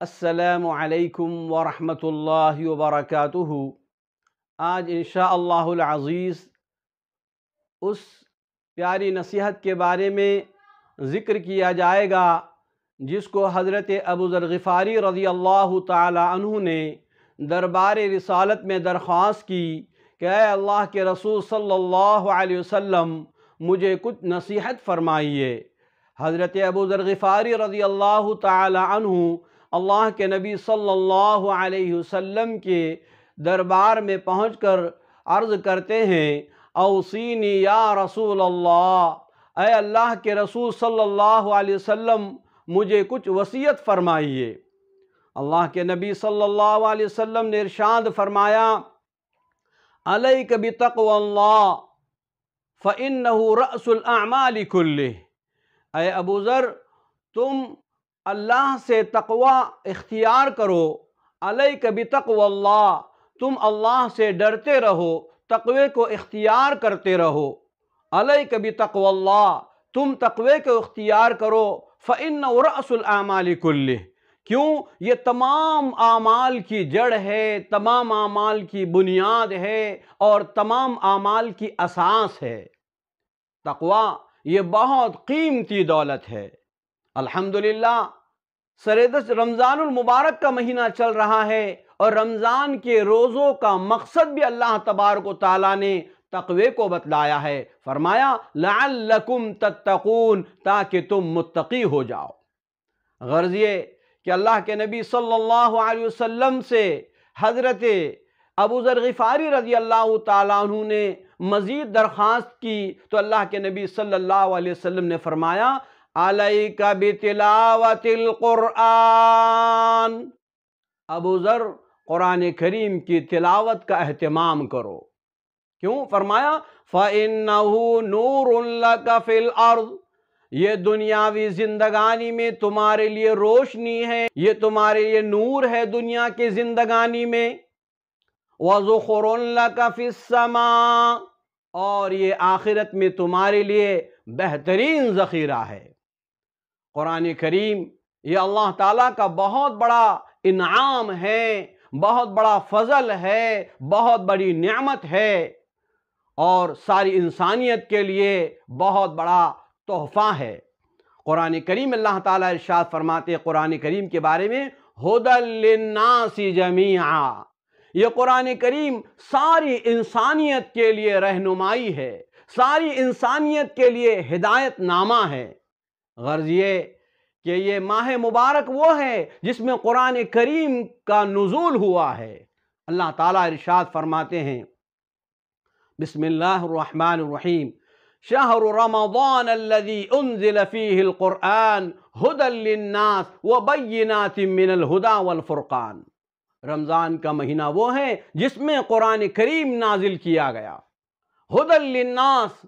السلام علیکم ورحمۃ اللہ وبرکاتہ۔ آج انشاءاللہ العزیز اس پیاری نصیحت کے بارے میں ذکر کیا جائے گا جس کو حضرت ابو ذر غفاری رضی اللہ تعالی عنہ نے دربار رسالت میں درخواست کی کہ اے اللہ کے رسول صلی اللہ علیہ وسلم مجھے کچھ نصیحت فرمائیے۔ حضرت ابو ذر غفاری رضی اللہ تعالی عنہ اللہ کے نبی صلی اللہ علیہ وسلم کے دربار میں پہنچ کر عرض کرتے ہیں اوصینی یا رسول اللہ، اے اللہ کے رسول صلی اللہ علیہ وسلم مجھے کچھ وصیت فرمائیے۔ اللہ کے نبی صلی اللہ علیہ وسلم نے ارشاد فرمایا علیک بتقوی اللہ فإنہ رأس الأعمال کلہ، اے ابو ذر تم اللہ سے تقوی اختیار کرو۔ علیک بتقوی اللہ، تم اللہ سے ڈرتے رہو، تقوی کو اختیار کرتے رہو۔ علیک بتقوی اللہ، تم تقوی کو اختیار کرو۔ فإنہ رأس الأعمال کلہ، کیوں؟ یہ تمام اعمال کی جڑ ہے، تمام اعمال کی بنیاد ہے اور تمام اعمال کی اساس ہے۔ تقوی یہ بہت قیمتی دولت ہے۔ الحمدللہ سردست رمضان المبارک کا مہینہ چل رہا ہے اور رمضان کے روزوں کا مقصد بھی اللہ تبارک و تعالیٰ نے تقوی کو بتلایا ہے۔ فرمایا لعلکم تتقون، تاکہ تم متقی ہو جاؤ۔ غرض یہ کہ اللہ کے نبی صلی اللہ علیہ وسلم سے حضرت ابو ذر غفاری رضی اللہ تعالیٰ عنہ نے مزید درخواست کی تو اللہ کے نبی صلی اللہ علیہ وسلم نے فرمایا علیک بتلاوت القرآن، ابو ذر قرآن کریم کی تلاوت کا اہتمام کرو۔ کیوں؟ فرمایا فَإِنَّهُ نُورٌ لَكَ فِي الْأَرْضِ، یہ دنیاوی زندگانی میں تمہارے لیے روشنی ہے، یہ تمہارے لیے نور ہے دنیا کی زندگانی میں۔ وَذُخْرٌ لَكَ فِي السَّمَاءِ، اور یہ آخرت میں تمہارے لیے بہترین ذخیرہ ہے۔ قرآن کریم یہ اللہ تعالیٰ کا بہت بڑا انعام ہے، بہت بڑا فضل ہے، بہت بڑی نعمت ہے اور ساری انسانیت کے لیے بہت بڑا تحفہ ہے۔ قرآن کریم اللہ تعالیٰ ارشاد فرماتے ہیں قرآن کریم کے بارے میں ھدی للناس جمیعا، یہ قرآن کریم ساری انسانیت کے لیے رہنمائی ہے، ساری انسانیت کے لیے ہدایت نامہ ہے۔ غرض یہ کہ یہ ماہ مبارک وہ ہے جس میں قرآن کریم کا نزول ہوا ہے۔ اللہ تعالیٰ ارشاد فرماتے ہیں بسم اللہ الرحمن الرحیم شہر رمضان الذی انزل فیہ القرآن ھدی للناس وبینات من الہدی والفرقان، رمضان کا مہینہ وہ ہے جس میں قرآن کریم نازل کیا گیا، ھدی للناس،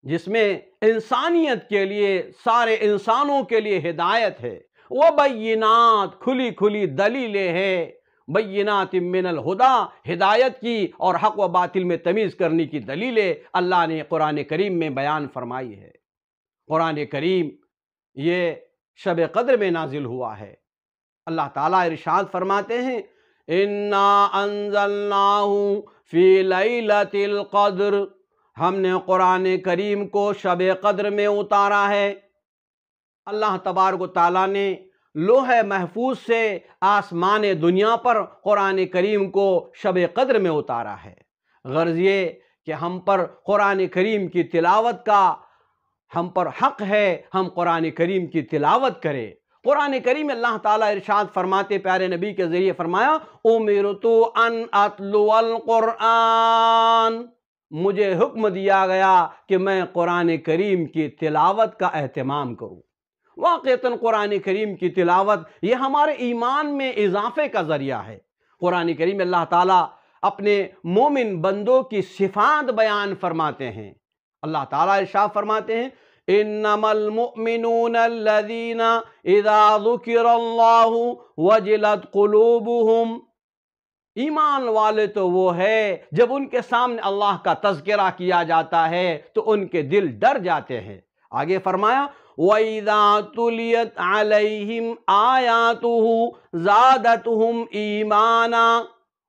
جس میں انسانیت کے لیے، سارے انسانوں کے لیے ہدایت ہے، وبینات، کھلی کھلی دلیلیں ہیں، بینات من الہدی، ہدایت کی اور حق و باطل میں تمیز کرنے کی دلیلیں اللہ نے قرآن کریم میں بیان فرمائی ہے۔ قرآن کریم یہ شب قدر میں نازل ہوا ہے۔ اللہ تعالیٰ ارشاد فرماتے ہیں انا انزلناہ فی لیلۃ القدر، ہم نے قرآن کریم کو شب قدر میں اتارا ہے۔ اللہ تبارک و تعالیٰ نے لوح محفوظ سے آسمان دنیا پر قرآن کریم کو شب قدر میں اتارا ہے۔ غرض یہ کہ ہم پر قرآن کریم کی تلاوت کا ہم پر حق ہے، ہم قرآن کریم کی تلاوت کریں۔ قرآن کریم اللہ تعالیٰ ارشاد فرماتے پیارے نبی کے ذریعے فرمایا امرت ان اتلو القرآن، مجھے حکم دیا گیا کہ میں قرآن کریم کی تلاوت کا اہتمام کروں۔ واقعتاً قرآن کریم کی تلاوت یہ ہمارے ایمان میں اضافے کا ذریعہ ہے۔ قرآن کریم اللہ تعالیٰ اپنے مومن بندوں کی صفات بیان فرماتے ہیں۔ اللہ تعالیٰ ارشاد فرماتے ہیں انما المؤمنون الذین اذا ذکر اللہ وجلت قلوبہم، ایمان والے تو وہ ہے جب ان کے سامنے اللہ کا تذکرہ کیا جاتا ہے تو ان کے دل ڈر جاتے ہیں۔ آگے فرمایا وَإِذَا تُلِيَتْ عَلَيْهِمْ آيَاتُهُ زَادَتْهُمْ إِيمَانًا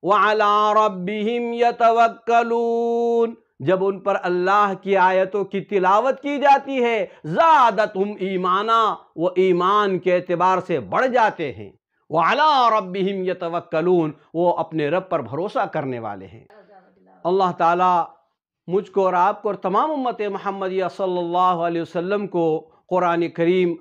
وَعَلَىٰ رَبِّهِمْ يَتَوَكَّلُونَ، جب ان پر اللہ کی آیتوں کی تلاوت کی جاتی ہے زادتہم ایمانا، وہ ایمان کے اعتبار سے بڑھ جاتے ہیں، وَعَلَىٰ رَبِّهِمْ يَتَوَكَّلُونَ، وہ اپنے رب پر بھروسہ کرنے والے ہیں۔ اللہ تعالیٰ مجھ کو اور آپ کو اور تمام امت محمدیہ صلی اللہ علیہ وسلم کو قرآن کریم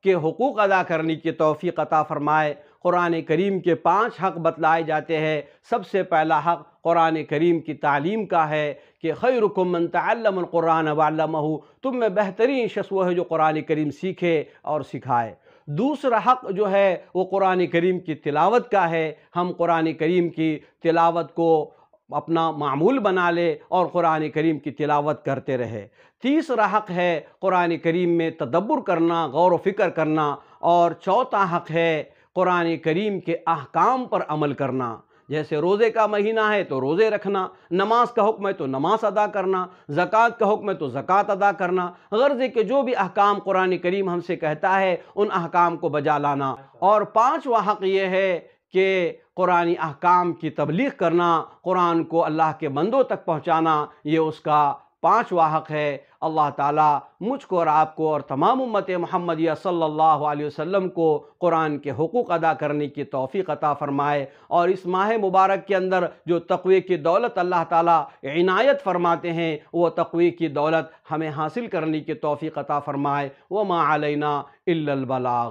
کے حقوق ادا کرنے کی توفیق عطا فرمائے۔ قرآن کریم کے 5 حق بتلائے جاتے ہیں۔ سب سے پہلا حق قرآن کریم کی تعلیم کا ہے کہ خیرکم من تعلم القرآن وعلمہ، تم میں بہترین شخص وہ ہے جو قرآن کریم سیکھے اور سکھائے۔ دوسرا حق جو ہے وہ قرآن کریم کی تلاوت کا ہے، ہم قرآن کریم کی تلاوت کو اپنا معمول بنا لے اور قرآن کریم کی تلاوت کرتے رہے۔ تیسرا حق ہے قرآن کریم میں تدبر کرنا، غور و فکر کرنا، اور چوتھا حق ہے قرآن کریم کے احکام پر عمل کرنا۔ جیسے روزے کا مہینہ ہے تو روزے رکھنا، نماز کا حکم ہے تو نماز ادا کرنا، زکوٰۃ کا حکم ہے تو زکوٰۃ ادا کرنا، غرض ہے کہ جو بھی احکام قرآن کریم ہم سے کہتا ہے ان احکام کو بجا لانا۔ اور 5واں حق یہ ہے کہ قرآن احکام کی تبلیغ کرنا، قرآن کو اللہ کے بندوں تک پہنچانا، یہ اس کا 5واں حق ہے۔ اللہ تعالیٰ مجھ کو اور آپ کو اور تمام امت محمدیہ صلی اللہ علیہ وسلم کو قرآن کے حقوق ادا کرنے کی توفیق عطا فرمائے، اور اس ماہ مبارک کے اندر جو تقوی کی دولت اللہ تعالیٰ عنایت فرماتے ہیں وہ تقوی کی دولت ہمیں حاصل کرنے کی توفیق عطا فرمائے۔ وما علینا الا البلاغ۔